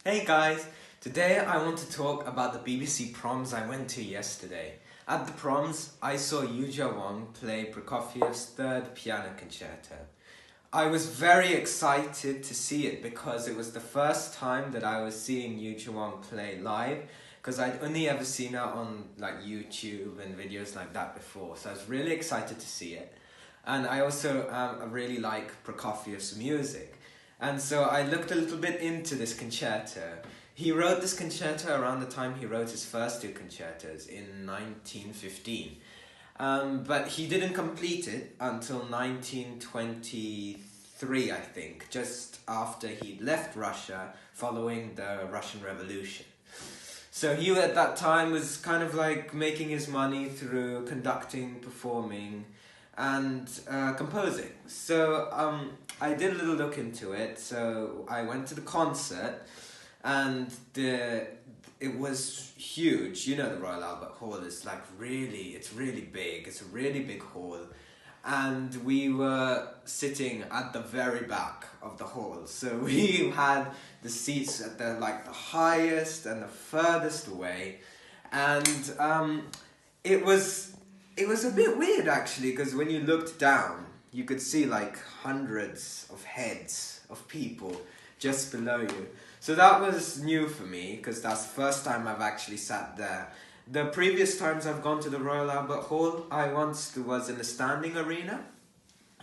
Hey guys, today I want to talk about the BBC Proms I went to yesterday. At the Proms, I saw Yuja Wang play Prokofiev's third piano concerto. I was very excited to see it because it was the first time that I was seeing Yuja Wang play live, because I'd only ever seen her on YouTube and videos like that before, so I was really excited to see it. And I also really like Prokofiev's music. And so I looked a little bit into this concerto. He wrote this concerto around the time he wrote his first two concertos in 1915. But he didn't complete it until 1923, I think, just after he left Russia following the Russian Revolution. So he at that time was kind of like making his money through conducting, performing, and composing. So I did a little look into it. So I went to the concert, and it was huge. You know, the Royal Albert Hall is it's really big. It's a really big hall, and we were sitting at the very back of the hall. So we had the seats at the highest and the furthest away, and it was a bit weird actually, because when you looked down, you could see hundreds of heads of people just below you. So that was new for me, because that's the first time I've actually sat there. The previous times I've gone to the Royal Albert Hall, I once was in the standing arena.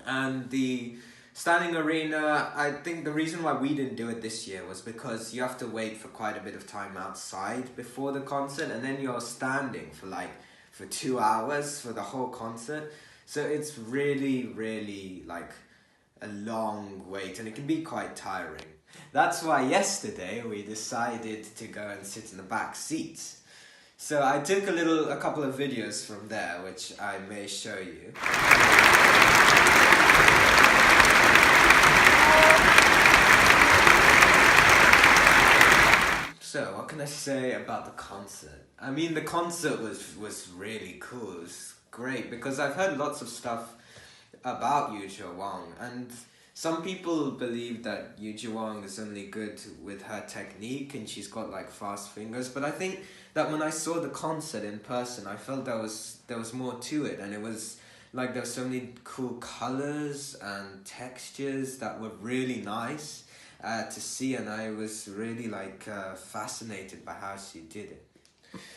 And the standing arena, I think the reason why we didn't do it this year was because you have to wait for quite a bit of time outside before the concert, and then you're standing for 2 hours for the whole concert. So it's really a long wait, and it can be quite tiring. That's why yesterday we decided to go and sit in the back seats. So I took a couple of videos from there, which I may show you. So, what can I say about the concert? I mean, the concert was really cool. It was great, because I've heard lots of stuff about Yuja Wang, and some people believe that Yuja Wang is only good with her technique and she's got fast fingers, but I think that when I saw the concert in person, I felt there was more to it, and it was there were so many cool colors and textures that were really nice to see, and I was really fascinated by how she did it.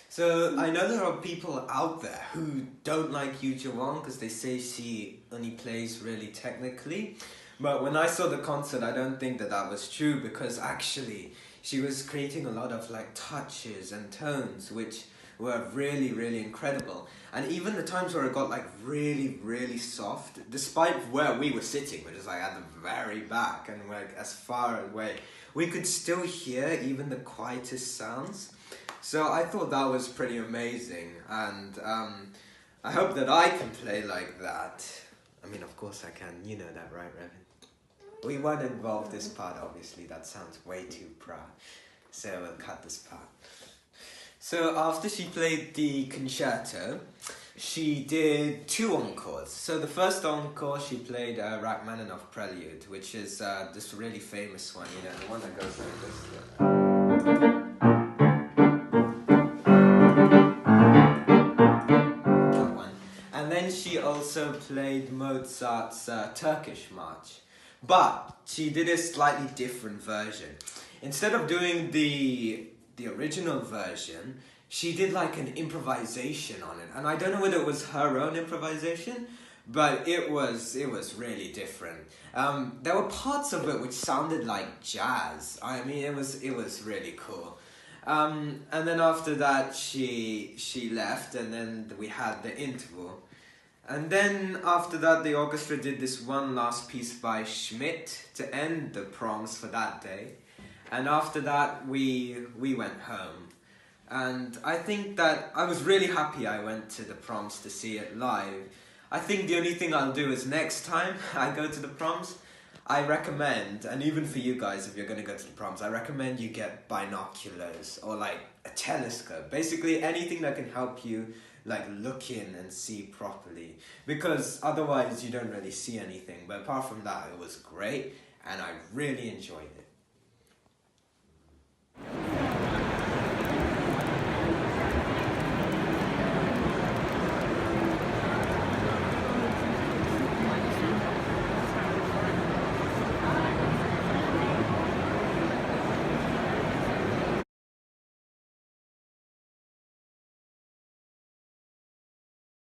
So I know there are people out there who don't like Yuja Wang because they say she only plays really technically. But when I saw the concert, I don't think that was true, because actually she was creating a lot of touches and tones which were really incredible. And even the times where it got really soft, despite where we were sitting, which is at the very back and as far away, we could still hear even the quietest sounds. So I thought that was pretty amazing, and I hope that I can play like that. I mean, of course I can, you know that, right, Revan? We won't involve this part, obviously, that sounds way too proud. So we'll cut this part. So after she played the concerto, she did 2 encores. So the first encore, she played Rachmaninoff Prelude, which is this really famous one, you know, the one that goes like this. That one. And then she also played Mozart's Turkish March. But she did a slightly different version. Instead of doing the original version, she did an improvisation on it. And I don't know whether it was her own improvisation, but it was really different. There were parts of it which sounded like jazz. I mean, it was really cool. And then after that, she left, and then we had the interval. And then after that, the orchestra did this one last piece by Schmidt to end the proms for that day. And after that, we went home. And I think that I was really happy I went to the proms to see it live. I think the only thing I'll do is next time I go to the proms, I recommend, and even for you guys if you're going to go to the proms, I recommend you get binoculars or a telescope. Basically anything that can help you look in and see properly, because otherwise you don't really see anything. But apart from that, it was great and I really enjoyed it.